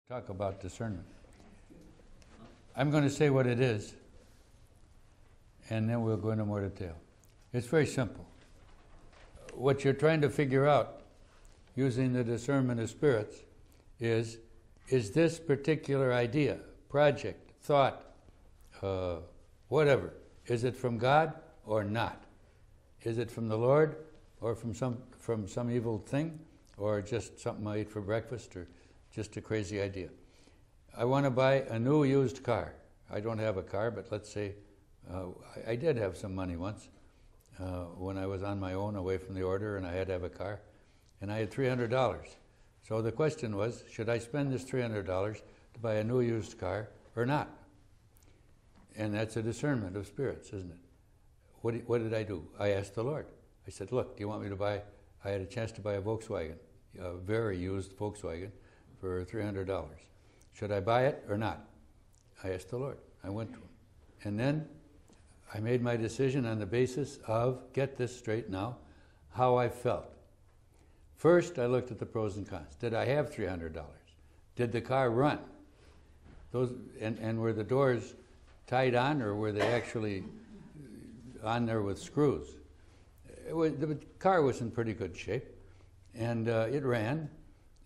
talk about discernment. I'm going to say what it is, and then we'll go into more detail. It's very simple. What you're trying to figure out using the discernment of spirits is this particular idea, project, thought, whatever, is it from God or not? Is it from the Lord or from some evil thing, or just something I ate for breakfast, or just a crazy idea? I want to buy a new used car. I don't have a car, but let's say I did have some money once when I was on my own away from the order, and I had to have a car, and I had $300. So the question was, should I spend this $300 to buy a new used car or not? And that's a discernment of spirits, isn't it? What did I do? I asked the Lord. I said, look, do you want me to buy, I had a chance to buy a Volkswagen, a very used Volkswagen for $300. Should I buy it or not? I asked the Lord. I went to him. And then I made my decision on the basis of, get this straight now, how I felt. First, I looked at the pros and cons. Did I have $300? Did the car run? And were the doors tied on, or were they actually on there with screws? The car was in pretty good shape, and it ran,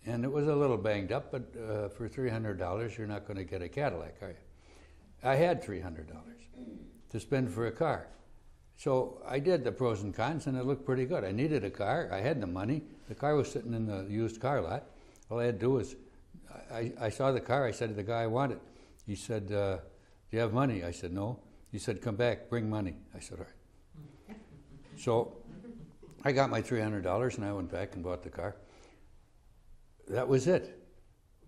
and it was a little banged up, but for $300, you're not going to get a Cadillac, are you? I had $300 to spend for a car. So I did the pros and cons, and it looked pretty good. I needed a car. I had the money. The car was sitting in the used car lot. All I had to do was, I saw the car. I said to the guy I wanted. He said, do you have money? I said, no. He said, come back, bring money. I said, all right. So I got my $300, and I went back and bought the car. That was it.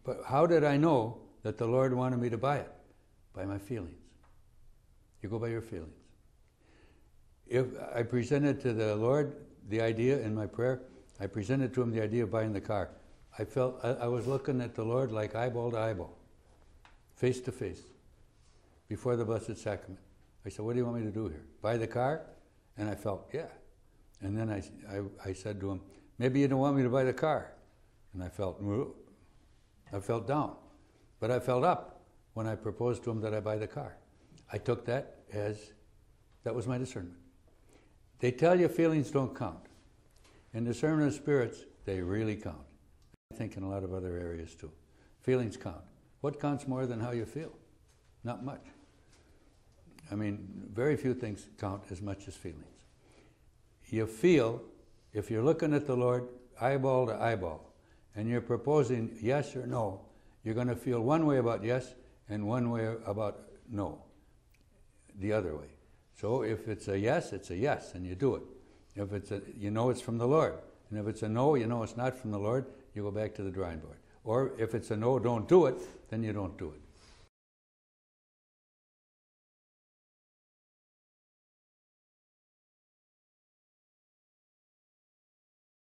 But how did I know that the Lord wanted me to buy it? By my feelings. You go by your feelings. If I presented to the Lord the idea in my prayer, I presented to him the idea of buying the car. I felt I was looking at the Lord like eyeball to eyeball, face to face, before the Blessed Sacrament. I said, what do you want me to do here? Buy the car? And I felt, yeah. And then I said to him, maybe you don't want me to buy the car. And I felt down. But I felt up when I proposed to him that I buy the car. I took that as, that was my discernment. They tell you feelings don't count. In discernment of spirits, they really count. I think in a lot of other areas too. Feelings count. What counts more than how you feel? Not much. I mean, very few things count as much as feelings. You feel, if you're looking at the Lord eyeball to eyeball, and you're proposing yes or no, you're going to feel one way about yes and one way about no, the other way. So if it's a yes, and you do it. If it's a, you know it's from the Lord. And if it's a no, you know it's not from the Lord, you go back to the drawing board. Or if it's a no, don't do it, then you don't do it.